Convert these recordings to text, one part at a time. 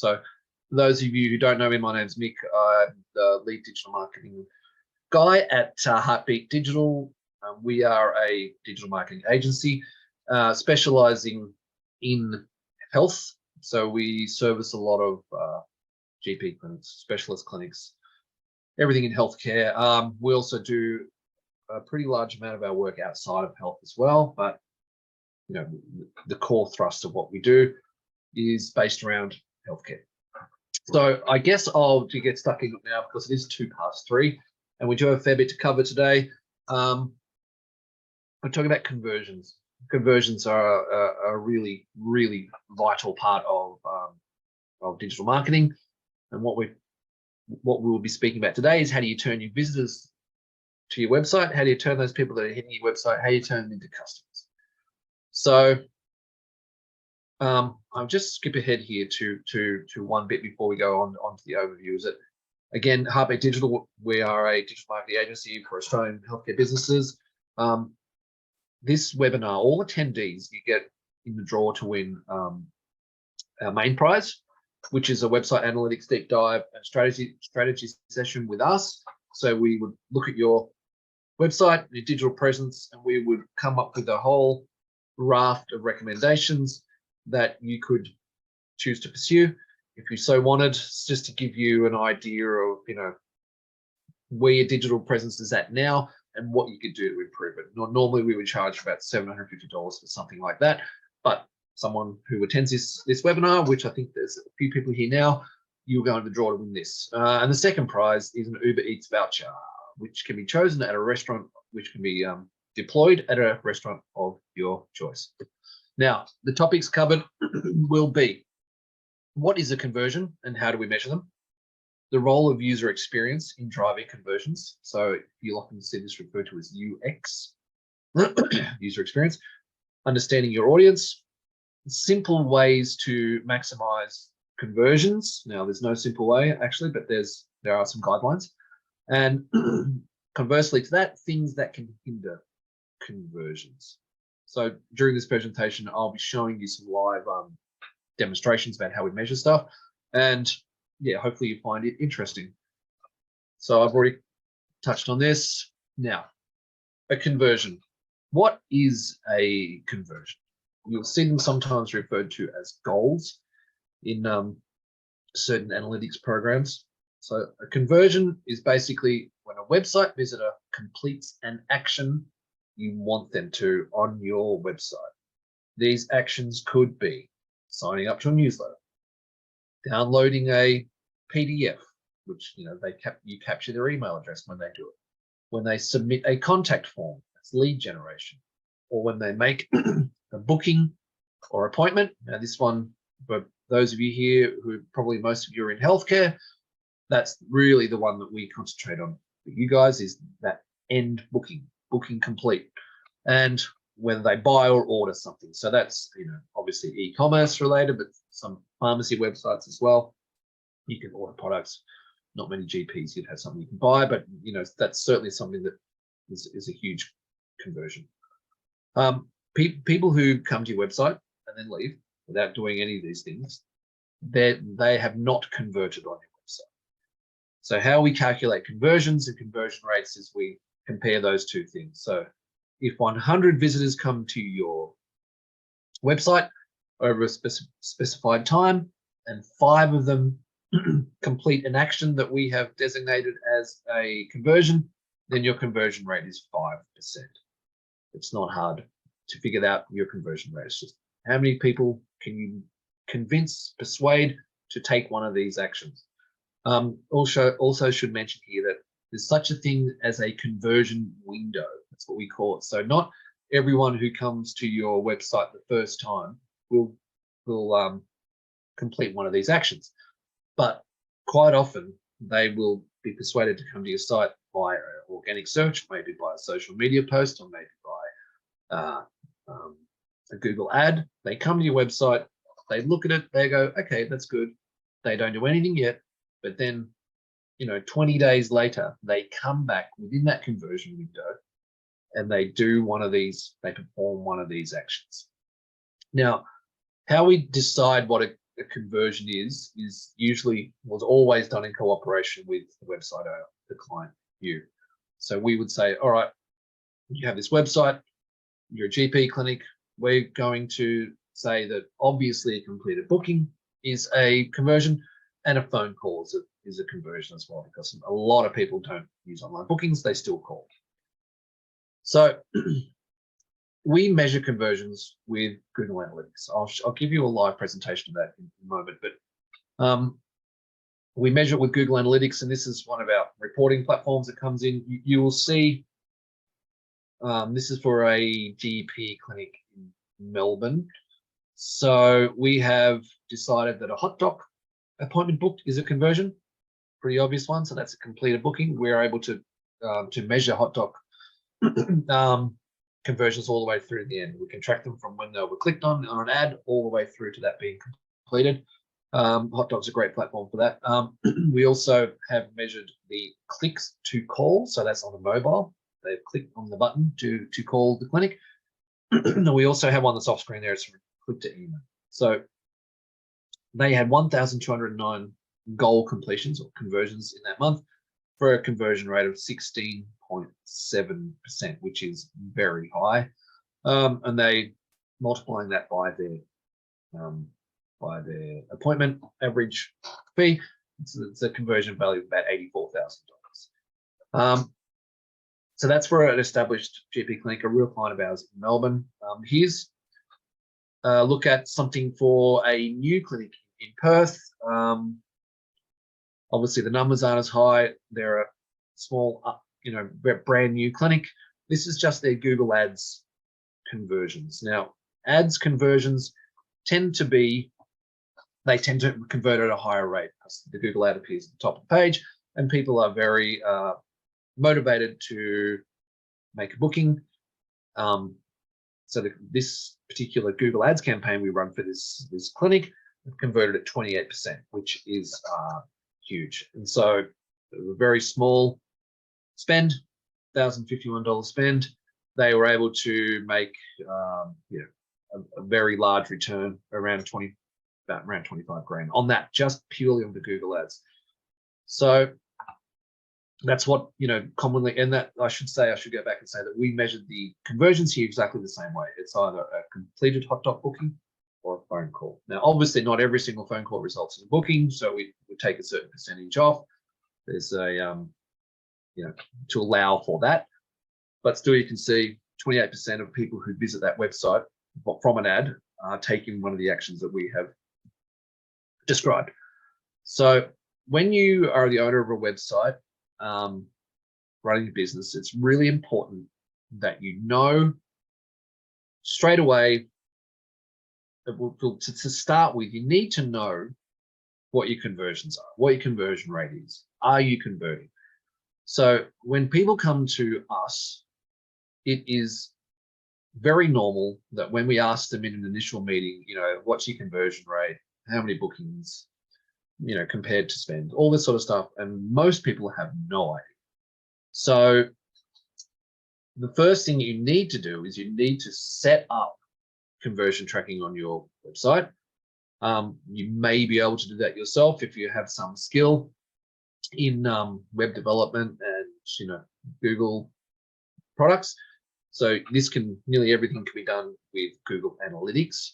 So for those of you who don't know me, my name's Mick. I'm the lead digital marketing guy at Heartbeat Digital. We are a digital marketing agency specializing in health. So we service a lot of GP clinics, specialist clinics, everything in healthcare. We also do a pretty large amount of our work outside of health as well, but you know, the core thrust of what we do is based around healthcare. So I guess I'll get stuck in it now because it is 3:02 and we do have a fair bit to cover today. I'm talking about conversions. Conversions are a really, really vital part of digital marketing. And what we will be speaking about today is how do you turn your visitors to your website? How do you turn those people that are hitting your website? How do you turn them into customers? So I'll just skip ahead here to one bit before we go on to the overview. Is that again, Heartbeat Digital, we are a digital marketing agency for Australian healthcare businesses. This webinar, all attendees, you get in the draw to win our main prize, which is a website analytics deep dive and strategy session with us. So we would look at your website, your digital presence, and we would come up with a whole raft of recommendations that you could choose to pursue if you so wanted, just to give you an idea of, you know, where your digital presence is at now and what you could do to improve it. Normally we would charge about $750 for something like that, but someone who attends this webinar, which I think there's a few people here now, you'll go in the draw to win this. And the second prize is an Uber Eats voucher, which can be chosen at a restaurant, which can be deployed at a restaurant of your choice. Now, the topics covered will be: what is a conversion and how do we measure them? The role of user experience in driving conversions. So you'll often see this referred to as UX, user experience. Understanding your audience. Simple ways to maximize conversions. Now, there's no simple way actually, but there are some guidelines. And conversely to that, things that can hinder conversions. So during this presentation, I'll be showing you some live demonstrations about how we measure stuff, and yeah, hopefully you find it interesting. So I've already touched on this. Now, a conversion. What is a conversion? You'll see them sometimes referred to as goals in certain analytics programs. So a conversion is basically when a website visitor completes an action you want them to on your website. These actions could be signing up to a newsletter, downloading a PDF, which you capture their email address when they do it, when they submit a contact form, that's lead generation, or when they make a booking or appointment. Now this one, for those of you here who probably most of you are in healthcare, that's really the one that we concentrate on for you guys, is that end booking complete, and whether they buy or order something. So that's, obviously e-commerce related, but some pharmacy websites as well. You can order products. Not many GPs you'd have something you can buy, but that's certainly something that is a huge conversion. People who come to your website and then leave without doing any of these things, they have not converted on your website. So how we calculate conversions and conversion rates is we compare those two things. So if 100 visitors come to your website over a specified time and 5 of them complete an action that we have designated as a conversion, then your conversion rate is 5%. It's not hard to figure out your conversion rate. It's just how many people can you convince, persuade to take one of these actions. Also should mention here that there's such a thing as a conversion window. That's what we call it. So not everyone who comes to your website the first time will complete one of these actions, but quite often they will be persuaded to come to your site by organic search, maybe by a social media post, or maybe by a Google ad. They come to your website, they look at it, they go, okay, that's good. They don't do anything yet, but then 20 days later, they come back within that conversion window and they do one of these, they perform one of these actions. Now, how we decide what a a conversion is usually was always done in cooperation with the website owner, the client, you. So we would say, all right, you have this website, you're a GP clinic. We're going to say that obviously a completed booking is a conversion, and a phone call is a conversion as well, because a lot of people don't use online bookings, they still call. So we measure conversions with Google Analytics. I'll give you a live presentation of that in a moment, but we measure it with Google Analytics, and this is one of our reporting platforms that comes in. You will see, this is for a GP clinic in Melbourne. So we have decided that a hot doc appointment booked is a conversion, pretty obvious one. So that's a completed booking. We're able to measure hot doc conversions all the way through to the end. We can track them from when they were clicked on an ad all the way through to that being completed. HotDoc's a great platform for that. We also have measured the clicks to call, so that's on the mobile. They've clicked on the button to call the clinic. We also have one that's off screen there, it's click to email. So they had 1,209 goal completions or conversions in that month for a conversion rate of 16.7%, which is very high. And they multiplying that by their appointment average fee, it's a conversion value of about $84,000. So that's for an established GP clinic, a real client of ours in Melbourne. Here's a look at something for a new clinic in Perth. Obviously the numbers aren't as high. They're a small, brand new clinic. This is just their Google Ads conversions. Now, ads conversions tend to convert at a higher rate because the Google ad appears at the top of the page, and people are very motivated to make a booking. So this particular Google Ads campaign we run for this clinic converted at 28%, which is huge. And so a very small spend, $1,051 spend, they were able to make a very large return around 25 grand on that, just purely on the Google Ads. So that's what, commonly, and that I should go back and say that we measured the conversions here exactly the same way. It's either a completed hot doc booking or a phone call. Now, obviously not every single phone call results in a booking, so we would take a certain percentage off. There's a, to allow for that, but still you can see 28% of people who visit that website from an ad are taking one of the actions that we have described. So when you are the owner of a website, running a business, it's really important that you know straight away, to start with, you need to know what your conversions are, what your conversion rate is. Are you converting? So when people come to us, it is very normal that when we ask them in an initial meeting, what's your conversion rate? How many bookings, compared to spend, all this sort of stuff. And most people have no idea. So the first thing you need to do is you need to set up conversion tracking on your website. You may be able to do that yourself if you have some skill in web development and Google products. So nearly everything can be done with Google Analytics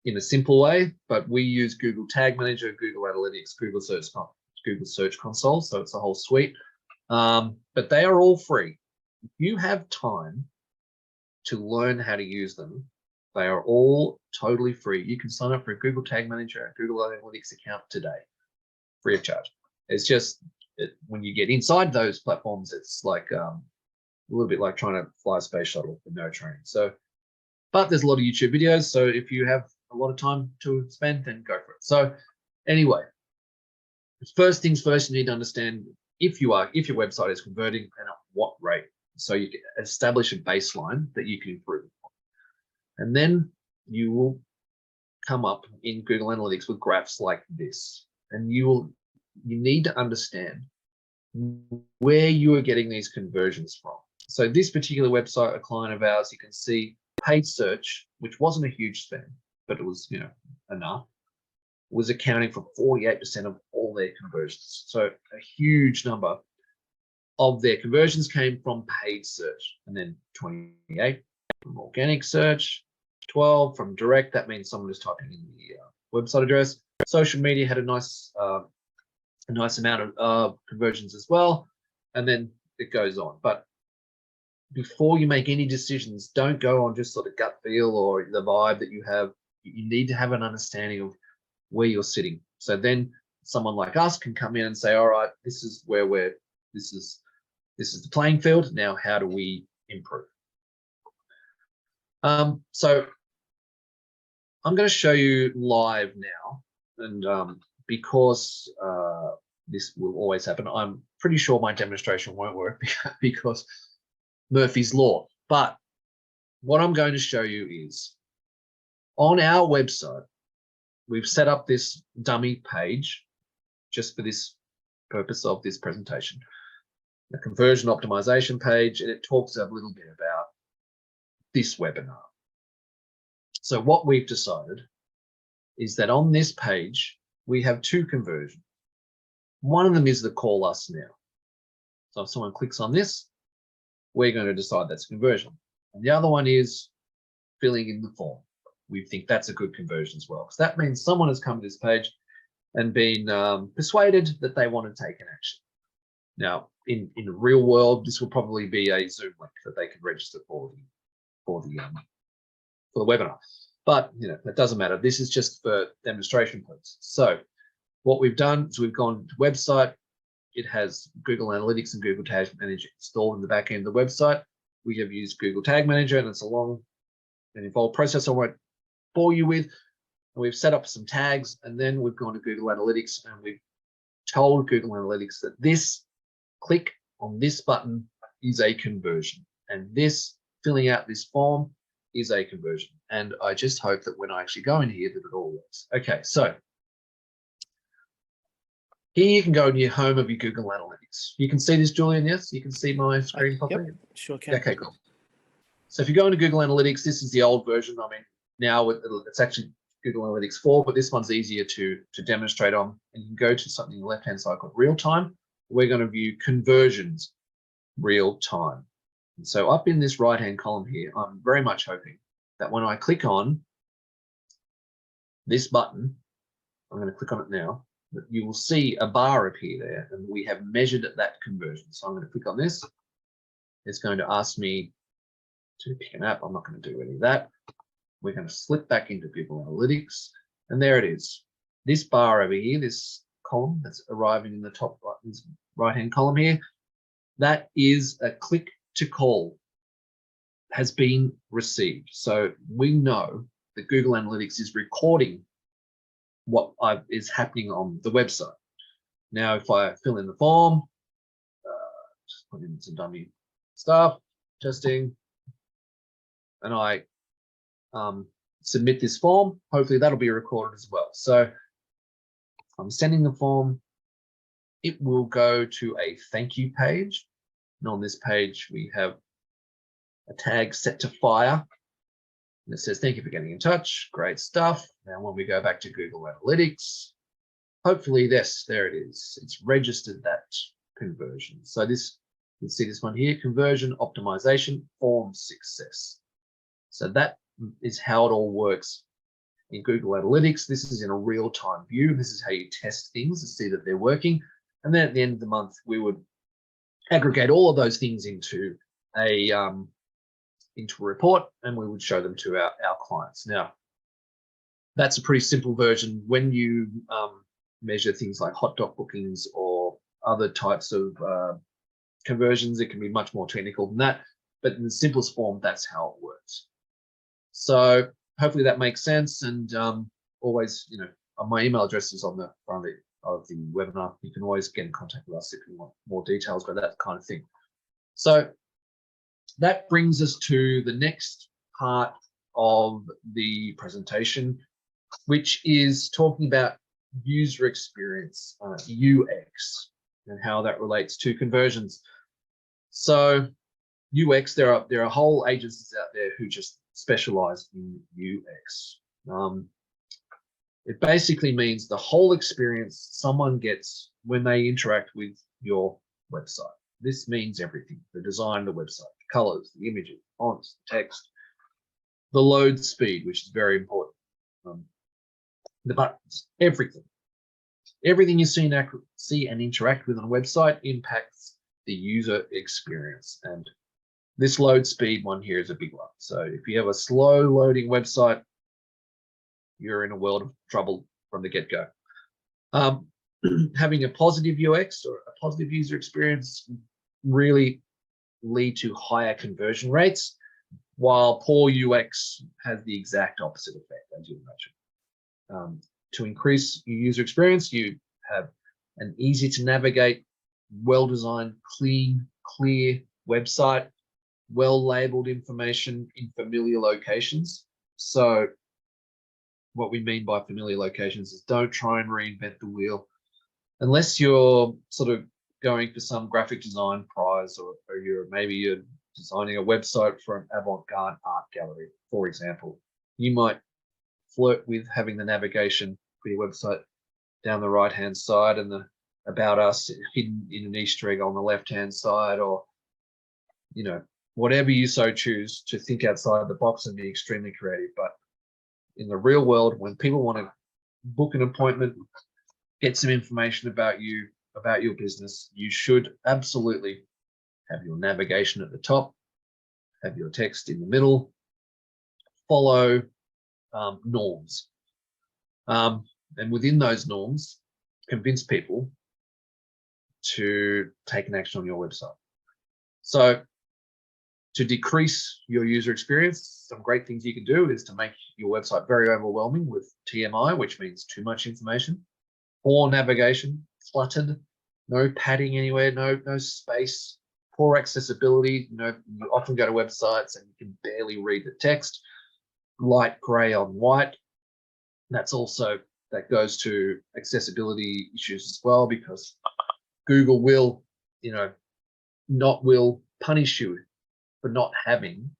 in a simple way, but we use Google Tag Manager, Google Analytics, Google Search Console, so it's a whole suite. But they are all free. If you have time to learn how to use them, they are all totally free. You can sign up for a Google Tag Manager, a Google Analytics account today, free of charge. It's just when you get inside those platforms, it's like a little bit like trying to fly a space shuttle with no training. So, but there's a lot of YouTube videos. So if you have a lot of time to spend, then go for it. So anyway, first things first, you need to understand if your website is converting and at what rate. So you can establish a baseline that you can improve upon. And then you will come up in Google Analytics with graphs like this. And you need to understand where you are getting these conversions from. So this particular website, a client of ours, you can see paid search, which wasn't a huge spend, but it was, enough was accounting for 48% of all their conversions. So a huge number of their conversions came from paid search, and then 28 from organic search, 12 from direct. That means someone is typing in the website address. Social media had a nice amount of conversions as well, and then it goes on. But before you make any decisions, don't go on just sort of gut feel or the vibe that you have. You need to have an understanding of where you're sitting. So then someone like us can come in and say, all right, this is where this is the playing field. Now, how do we improve? So I'm going to show you live now. And because this will always happen, I'm pretty sure my demonstration won't work because Murphy's Law. But what I'm going to show you is on our website, we've set up this dummy page just for this purpose of this presentation, the conversion optimization page, and it talks a little bit about this webinar. So what we've decided is that on this page, we have two conversions. One of them is the call us now. So if someone clicks on this, we're going to decide that's a conversion. And the other one is filling in the form. We think that's a good conversion as well, because that means someone has come to this page and been persuaded that they want to take an action. Now, in the real world, this will probably be a Zoom link that they can register for the webinar. But that doesn't matter. This is just for demonstration purposes. So what we've done is we've gone to website. It has Google Analytics and Google Tag Manager installed in the back end of the website. We have used Google Tag Manager, and it's a long and involved process I won't bore you with. And we've set up some tags, and then we've gone to Google Analytics, and we've told Google Analytics that this click on this button is a conversion, and this filling out this form is a conversion. And I just hope that when I actually go in here that it all works. Okay, so here you can go to your home of your Google Analytics. You can see this, Julian, yes? You can see my screen properly? Yep, sure can. Okay, cool. So if you go into Google Analytics, this is the old version. I mean, now it's actually Google Analytics 4, but this one's easier to demonstrate on. And you can go to something on the left-hand side called real time. We're going to view conversions real time. And so up in this right-hand column here, I'm very much hoping that when I click on this button, I'm going to click on it now, that you will see a bar appear there, and we have measured that conversion. So I'm going to click on this. It's going to ask me to pick an app. I'm not going to do any of that. We're going to slip back into Google Analytics, and there it is. This bar over here, this column that's arriving in the top right-hand column here, that is a click to call has been received. So we know that Google Analytics is recording what is happening on the website. Now, if I fill in the form, just put in some dummy stuff, testing, and I submit this form, hopefully that'll be recorded as well. So I'm sending the form. It will go to a thank you page. And on this page, we have a tag set to fire. And it says, thank you for getting in touch. Great stuff. Now, when we go back to Google Analytics, hopefully there it is. It's registered that conversion. So this, you can see this one here, conversion optimization form success. So that is how it all works in Google Analytics. This is in a real-time view. This is how you test things to see that they're working. And then at the end of the month, we would aggregate all of those things into a report, and we would show them to our clients. Now, that's a pretty simple version. When you measure things like hot dog bookings or other types of conversions, it can be much more technical than that. But in the simplest form, that's how it works. So hopefully that makes sense. And always, my email address is on the front of the webinar. You can always get in contact with us if you want more details about that kind of thing. So that brings us to the next part of the presentation, which is talking about user experience, UX, and how that relates to conversions. So UX, there are whole agencies out there who just specialize in UX. It basically means the whole experience someone gets when they interact with your website. This means everything: the design of the website, the colors, the images, fonts, the text, the load speed, which is very important, the buttons, everything. Everything you see and interact with on a website impacts the user experience. And this load speed one here is a big one. So if you have a slow loading website, you're in a world of trouble from the get-go. Having a positive UX or a positive user experience really lead to higher conversion rates, while poor UX has the exact opposite effect, as you imagine. To increase your user experience, you have an easy to navigate, well-designed, clean, clear website, well-labeled information in familiar locations. So what we mean by familiar locations is don't try and reinvent the wheel. Unless you're sort of going for some graphic design prize, or maybe you're designing a website for an avant-garde art gallery, for example, you might flirt with having the navigation for your website down the right-hand side and the About Us hidden in an Easter egg on the left-hand side, or, you know, whatever you so choose to think outside the box and be extremely creative. But in the real world, when people want to book an appointment, get some information about you, about your business, you should absolutely have your navigation at the top, have your text in the middle, follow norms. And within those norms, convince people to take an action on your website. So to decrease your user experience, some great things you can do is to make your website very overwhelming with TMI, which means too much information, poor navigation, cluttered, no padding anywhere, no space, poor accessibility. You often go to websites and you can barely read the text, light gray on white. That goes to accessibility issues as well, because Google will punish you for not having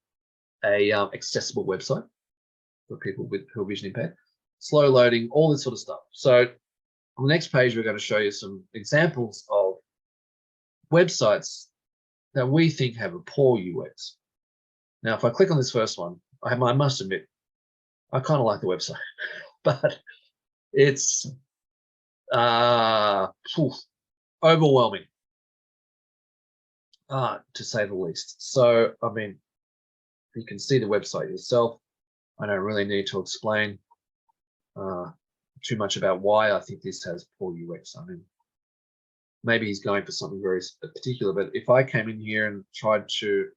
a accessible website for people who are vision impaired. Slow loading, all this sort of stuff. So on the next page, we're going to show you some examples of websites that we think have a poor UX. Now, if I click on this first one, I must admit, I kind of like the website, but it's overwhelming, to say the least. So, I mean, you can see the website yourself. I don't really need to explain too much about why I think this has poor UX. I mean, maybe he's going for something very particular, but if I came in here and tried to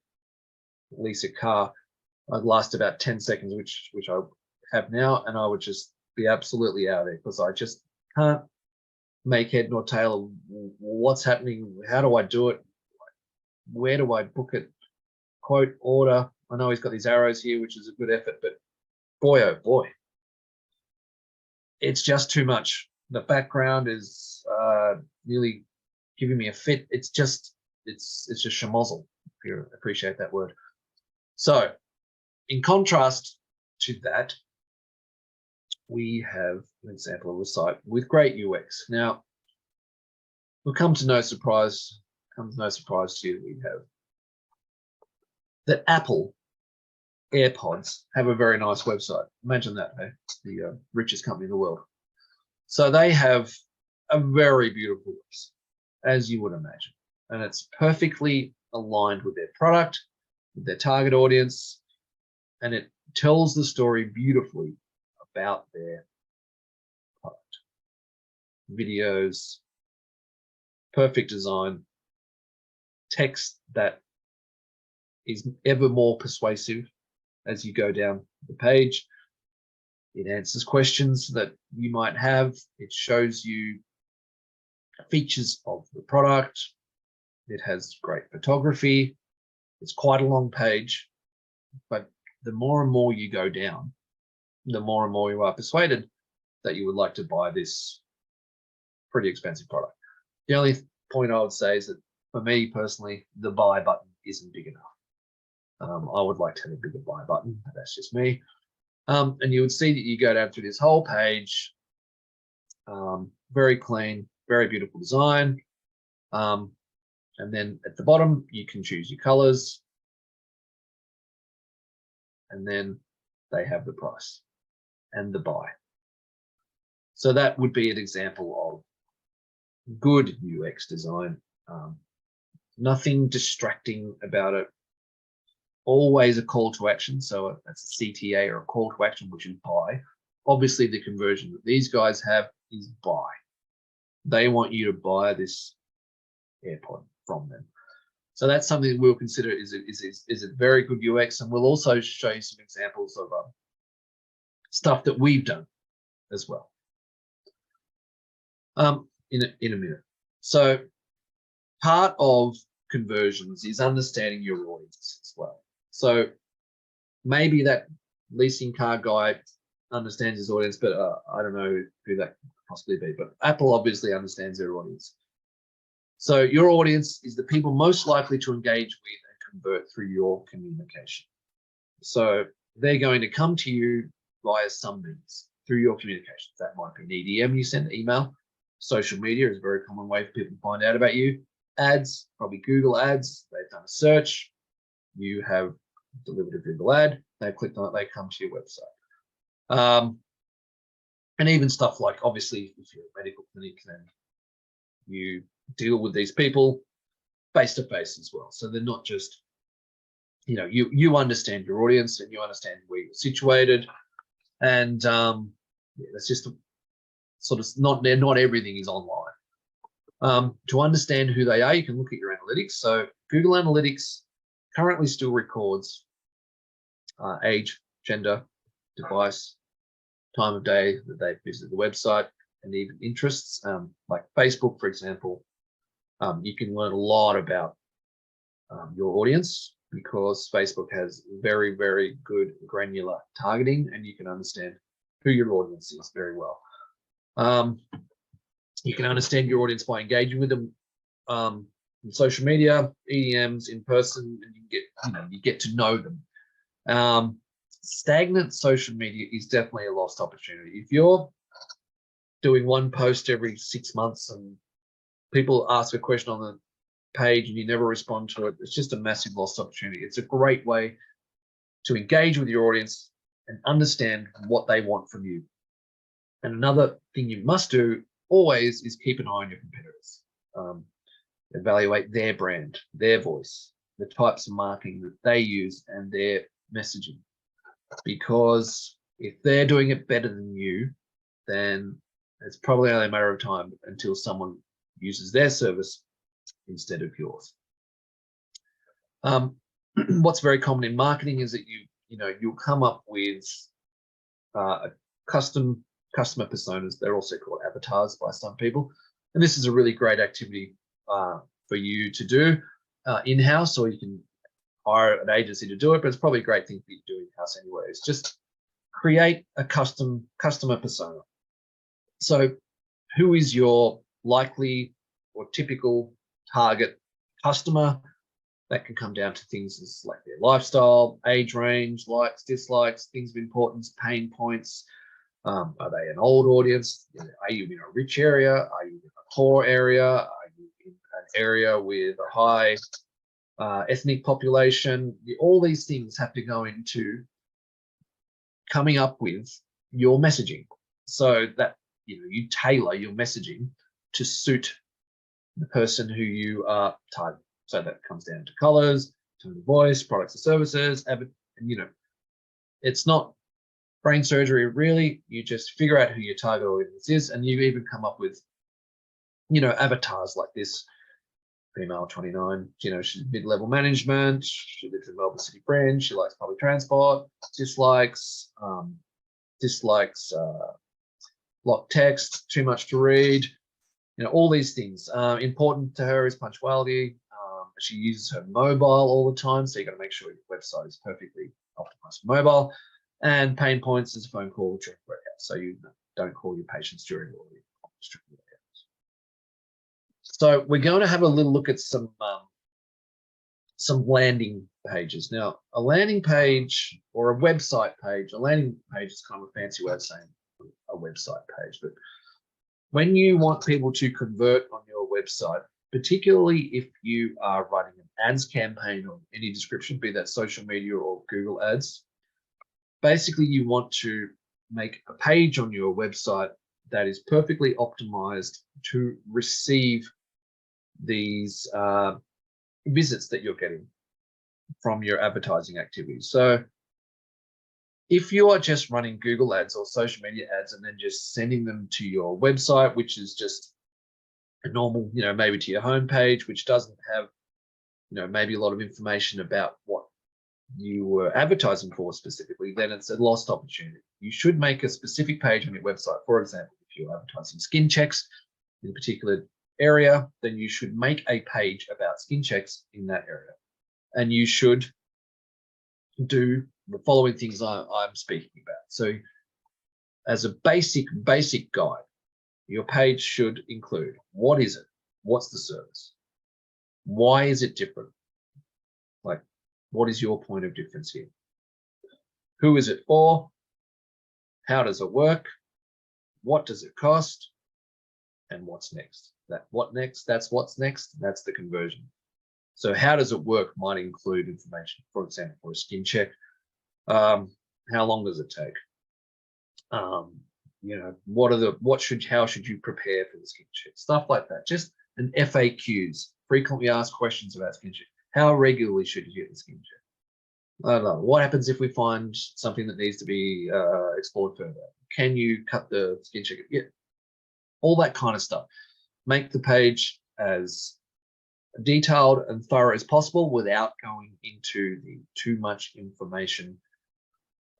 lease a car, I'd last about 10 seconds, which I have now, and I would just be absolutely out of there, because I just can't make head nor tail of what's happening. How do I do it? Where do I book it? Quote, order. I know he's got these arrows here, which is a good effort, but boy, oh boy, it's just too much. The background is really giving me a fit. It's just schmozzle, if you appreciate that word. So in contrast to that, we have an example of a site with great UX. Now, will come to no surprise to you, we have that Apple AirPods have a very nice website. Imagine that, hey? The richest company in the world. So they have a very beautiful website, as you would imagine, and it's perfectly aligned with their product, with their target audience, and it tells the story beautifully about their product. Videos, perfect design, text that is ever more persuasive as you go down the page. It answers questions that you might have. It shows you features of the product. It has great photography. It's quite a long page, but the more and more you go down, the more and more you are persuaded that you would like to buy this pretty expensive product. The only point I would say is that for me personally, the buy button isn't big enough. I would like to have a bigger buy button, but that's just me. And you would see that you go down through this whole page, very clean, very beautiful design. And then at the bottom, you can choose your colors. And then they have the price and the buy. So that would be an example of good UX design. Nothing distracting about it. Always a call to action. So that's a CTA or a call to action, which is buy. Obviously, the conversion that these guys have is buy. They want you to buy this AirPod from them. So that's something we'll consider is a very good UX, and we'll also show you some examples of stuff that we've done as well in a minute. So part of conversions is understanding your audience as well. So maybe that leasing car guy understands his audience, but I don't know who that could possibly be. But Apple obviously understands their audience. So your audience is the people most likely to engage with and convert through your communication. So they're going to come to you via some means through your communications. That might be an EDM you send, email. Social media is a very common way for people to find out about you. Ads, probably Google ads. They've done a search. You have delivered a Google ad. They've clicked on it. They come to your website. And even stuff like, obviously, if you're a medical clinic, then you deal with these people face to face as well. So they're not just, you understand your audience and you understand where you're situated. And yeah, that's just sort of not everything is online. To understand who they are, you can look at your analytics. So Google Analytics currently still records age, gender, device, time of day that they've visited the website, and even interests. Like Facebook, for example, you can learn a lot about your audience because Facebook has very, very good granular targeting, and you can understand who your audience is very well. You can understand your audience by engaging with them in social media, EDMs, in person, and you get to know them. Stagnant social media is definitely a lost opportunity. If you're doing one post every 6 months and people ask a question on the page and you never respond to it, it's just a massive lost opportunity. It's a great way to engage with your audience and understand what they want from you. And another thing you must do always is keep an eye on your competitors. Evaluate their brand, their voice, the types of marketing that they use and their messaging. Because if they're doing it better than you, then it's probably only a matter of time until someone uses their service instead of yours. What's very common in marketing is that you'll come up with custom customer personas. They're also called avatars by some people, and this is a really great activity for you to do in-house, or you can hire an agency to do it, but it's probably a great thing for you to do in-house anyway. It's just create a custom customer persona. So who is your likely or typical target customer? That can come down to things like their lifestyle, age range, likes, dislikes, things of importance, pain points. Are they an old audience? Are you in a rich area? Are you in a poor area? Are you in an area with a high ethnic population? All these things have to go into coming up with your messaging, so that you tailor your messaging to suit the person who you are targeting. So that comes down to colors, tone of voice, products and services, and it's not brain surgery really. You just figure out who your target audience is, and you even come up with avatars like this. Female, 29, she's mid-level management, she lives in Melbourne City Fringe, she likes public transport, dislikes block text, too much to read, all these things. Important to her is punctuality. She uses her mobile all the time, so you got to make sure your website is perfectly optimized for mobile. And pain points is a phone call during workout, so you don't call your patients during workout. So we're going to have a little look at some landing pages. Now, a landing page or a website page, a landing page is kind of a fancy way of saying a website page, but When you want people to convert on your website, particularly if you are running an ads campaign of any description, be that social media or Google ads, basically you want to make a page on your website that is perfectly optimized to receive these visits that you're getting from your advertising activities. So if you are just running Google ads or social media ads and then just sending them to your website, which is just a normal, maybe to your homepage, which doesn't have, maybe a lot of information about what you were advertising for specifically, then it's a lost opportunity. You should make a specific page on your website. For example, if you're advertising skin checks in a particular area, then you should make a page about skin checks in that area. And you should do the following things I'm speaking about. So as a basic guide, your page should include, what is it? What's the service? Why is it different? Like, what is your point of difference here? Who is it for? How does it work? What does it cost? And what's next? That's what's next. That's the conversion. So how does it work might include information, for example, for a skin check. How long does it take? How should you prepare for the skin check? Stuff like that. Just an FAQs, frequently asked questions about skin check. How regularly should you get the skin check? I don't know. What happens if we find something that needs to be explored further? Can you cut the skin check? Yeah, all that kind of stuff. Make the page as detailed and thorough as possible without going into the too much information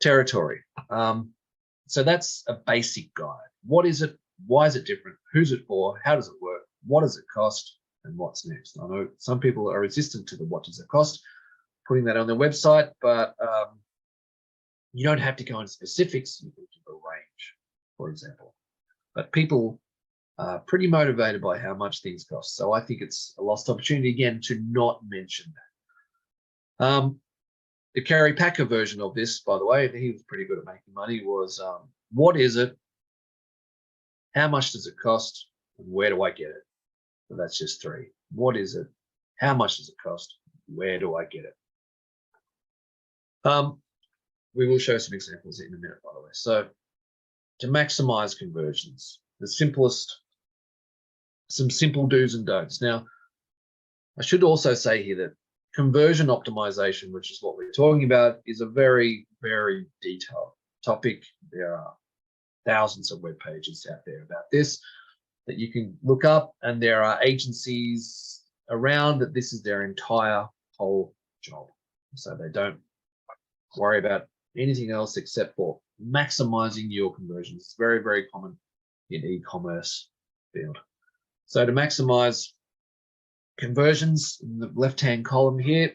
territory. So that's a basic guide. What is it? Why is it different? Who's it for? How does it work? What does it cost? And what's next? I know some people are resistant to the what does it cost, putting that on their website, but you don't have to go into specifics. You can give a range, for example. But people are pretty motivated by how much things cost. So I think it's a lost opportunity, again, to not mention that. The Kerry Packer version of this, by the way, he was pretty good at making money, was what is it? How much does it cost? And where do I get it? So that's just 3. What is it? How much does it cost? Where do I get it? We will show some examples in a minute, by the way. So to maximize conversions, some simple do's and don'ts. Now, I should also say here that conversion optimization, which is what we're talking about, is a very, very detailed topic. There are thousands of web pages out there about this that you can look up, and there are agencies around that this is their entire whole job. So they don't worry about anything else except for maximizing your conversions. It's very, very common in e-commerce field. So to maximize conversions, in the left-hand column here,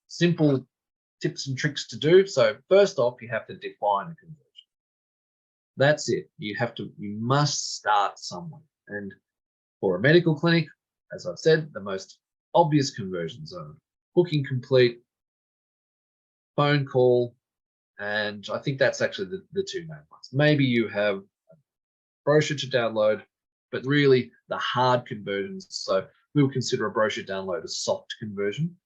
simple tips and tricks to do. So first off, you have to define a conversion. That's it. You must start somewhere. And for a medical clinic, as I've said, the most obvious conversion zone: booking complete, phone call, and I think that's actually the 2 main ones. Maybe you have a brochure to download, but really the hard conversions. So we will consider a brochure download a soft conversion,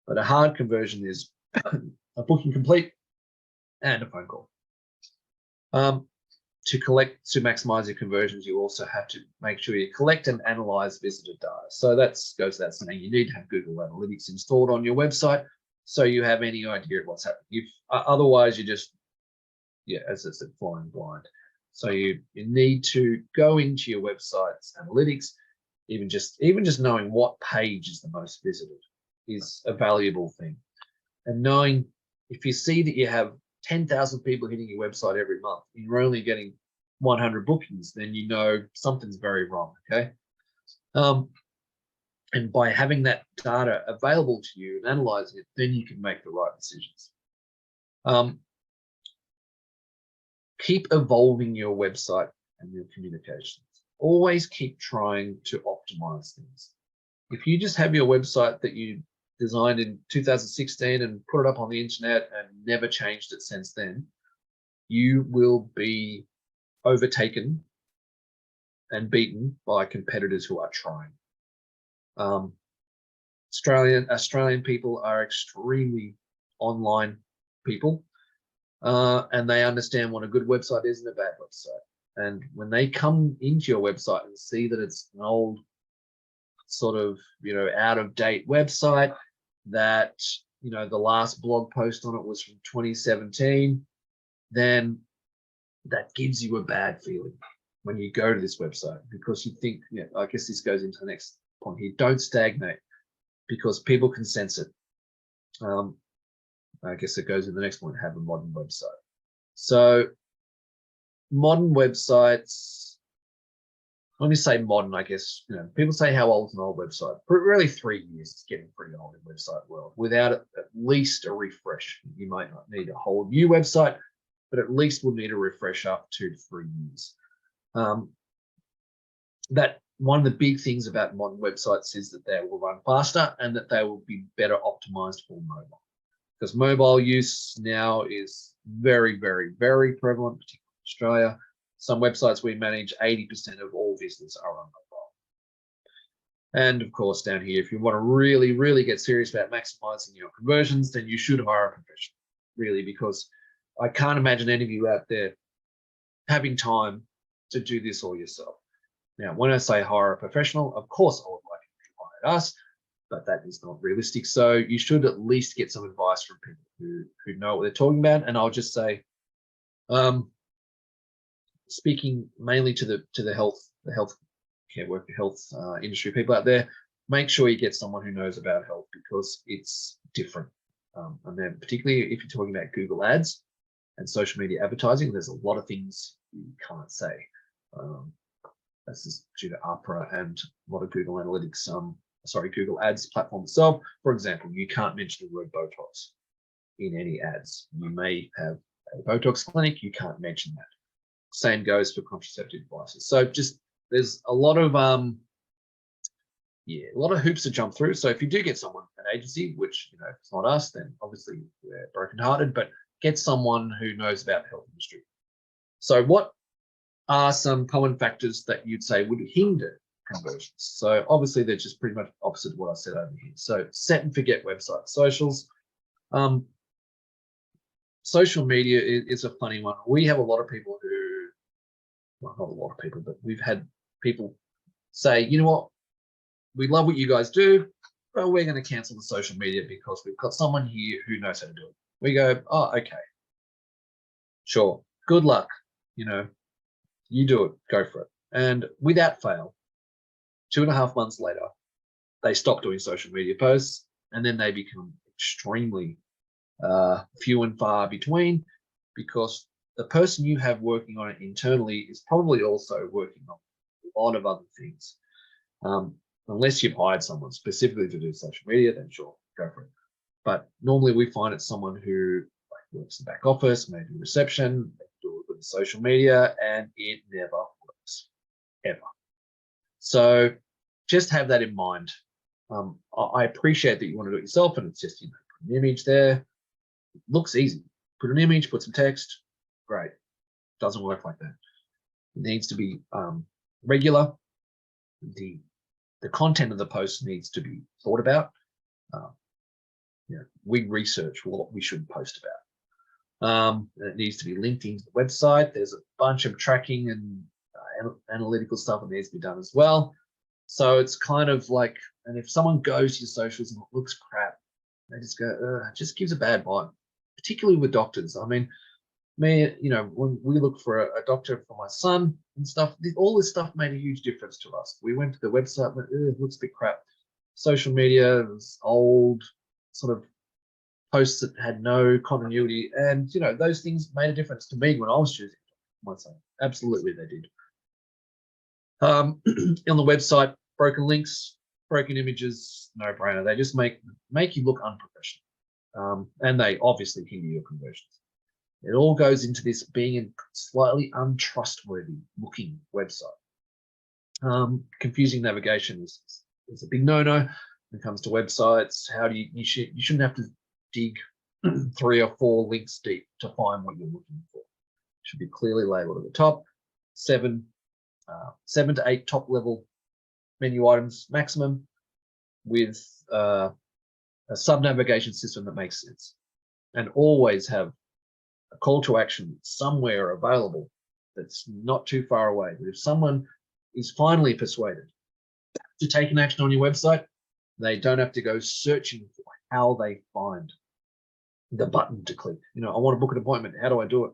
but a hard conversion is a booking complete and a phone call. To maximize your conversions, you also have to make sure you collect and analyze visitor data. So that goes without saying, you need to have Google Analytics installed on your website so you have any idea of what's happening. Otherwise, you just, as I said, flying blind. So you need to go into your website's analytics. Even just knowing what page is the most visited is a valuable thing. And knowing, if you see that you have 10,000 people hitting your website every month, and you're only getting 100 bookings, then you know something's very wrong, okay? And by having that data available to you and analyzing it, then you can make the right decisions. Keep evolving your website and your communications. Always keep trying to optimize things. If you just have your website that you designed in 2016 and put it up on the internet and never changed it since then, you will be overtaken and beaten by competitors who are trying. Australian people are extremely online people, and they understand what a good website is and a bad website. And when they come into your website and see that it's an old, sort of, out of date website, that, the last blog post on it was from 2017, then that gives you a bad feeling when you go to this website, because you think, I guess this goes into the next point here, don't stagnate, because people can sense it. I guess it goes in the next point, have a modern website. So modern websites, let me say modern, I guess, people say how old's an old website. Really 3 years is getting pretty old in website world. Without at least a refresh, you might not need a whole new website, but at least we'll need a refresh up 2 to 3 years. That one of the big things about modern websites is that they will run faster and that they will be better optimized for mobile, because mobile use now is very, very, very prevalent, particularly in Australia. Some websites we manage, 80% of all visitors are on mobile. And of course, down here, if you want to really, really get serious about maximizing your conversions, then you should hire a professional, really, because I can't imagine any of you out there having time to do this all yourself. Now, when I say hire a professional, of course I would like you to hire us, but that is not realistic. So you should at least get some advice from people who know what they're talking about. And I'll just say, speaking mainly to the health care worker, health industry people out there, make sure you get someone who knows about health, because it's different. And then particularly if you're talking about Google Ads and social media advertising, there's a lot of things you can't say. This is due to APRA and a lot of Google Analytics, Google Ads platform itself. For example, you can't mention the word Botox in any ads. You may have a Botox clinic, you can't mention that. Same goes for contraceptive devices. So just, there's a lot of hoops to jump through. So if you do get someone, an agency, which, if it's not us, then obviously we're brokenhearted, but get someone who knows about the health industry. So what are some common factors that you'd say would hinder conversions? So obviously they're just pretty much opposite of what I said over here. So set and forget website socials. Social media is a funny one. We have a lot of people who, well, not a lot of people, but we've had people say, you know what, we love what you guys do, but we're going to cancel the social media because we've got someone here who knows how to do it. We go, oh, okay, sure, good luck, you do it, go for it. And without fail, 2.5 months later, they stop doing social media posts, and then they become extremely few and far between, because the person you have working on it internally is probably also working on a lot of other things. Unless you've hired someone specifically to do social media, then sure, go for it. But normally we find it's someone who works in the back office, maybe reception, they do it with social media, and it never works, ever. So just have that in mind. I appreciate that you want to do it yourself, and it's just, put an image there. It looks easy. Put an image, put some text, great. Doesn't work like that. It needs to be regular. The content of the post needs to be thought about. We research what we should post about. It needs to be linked into the website. There's a bunch of tracking and analytical stuff that needs to be done as well. So it's kind of like, and if someone goes to your socials and it looks crap, they just go, it just gives a bad vibe, particularly with doctors. I mean, when we look for a doctor for my son and stuff, all this stuff made a huge difference to us. We went to the website, but it looks a bit crap. Social media was old, sort of posts that had no continuity, and those things made a difference to me when I was choosing my son. Absolutely, they did. On the website, broken links, broken images, no brainer. They just make you look unprofessional, and they obviously hinder your conversions. It all goes into this being a slightly untrustworthy looking website. Confusing navigation is a big no-no when it comes to websites. You shouldn't have to dig 3 or 4 links deep to find what you're looking for. It should be clearly labeled at the top. 7, 7 to 8 top level menu items maximum, with a sub navigation system that makes sense, and always have a call to action somewhere available that's not too far away. If someone is finally persuaded to take an action on your website, they don't have to go searching for how they find the button to click. You know, I want to book an appointment. How do I do it?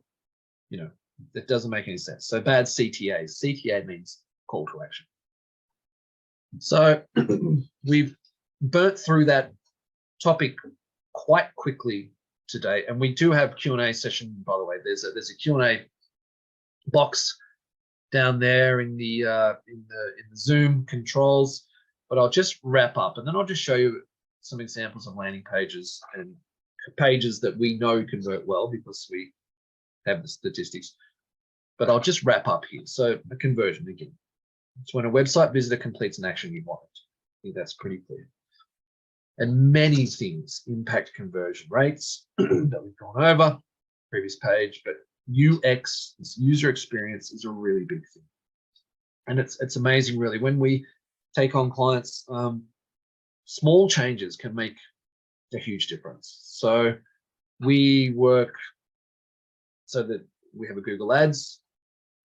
You know, that doesn't make any sense. So bad CTAs. CTA means call to action. So we've burnt through that topic quite quickly today, and we do have Q&A session. By the way, there's a Q&A box down there in the Zoom controls. But I'll just wrap up, and then I'll just show you some examples of landing pages and pages that we know convert well because we have the statistics. But I'll just wrap up here. So a conversion again. It's when a website visitor completes an action you want. I think that's pretty clear. And many things impact conversion rates that we've gone over previous page, but UX, this user experience, is a really big thing. And it's amazing, really, when we take on clients, small changes can make a huge difference. So we work so that we have a Google Ads,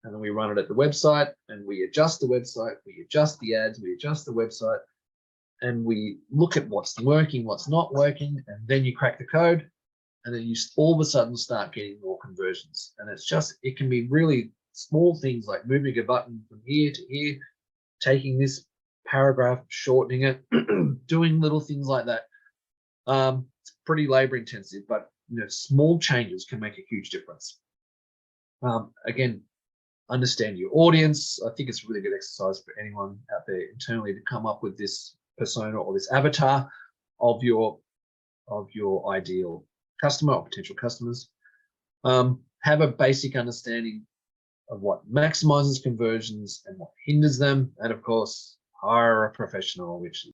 and then we run it at the website, and we adjust the website, we adjust the ads, we adjust the website, and we look at what's working, what's not working, and then you crack the code, and then you all of a sudden start getting more conversions. And it's just, it can be really small things like moving a button from here to here, taking this paragraph, shortening it, doing little things like that. It's pretty labor intensive, but you know, small changes can make a huge difference. Again, understand your audience. I think it's a really good exercise for anyone out there internally to come up with this persona or this avatar of your ideal customer or potential customers. Have a basic understanding of what maximizes conversions and what hinders them, and of course, hire a professional, which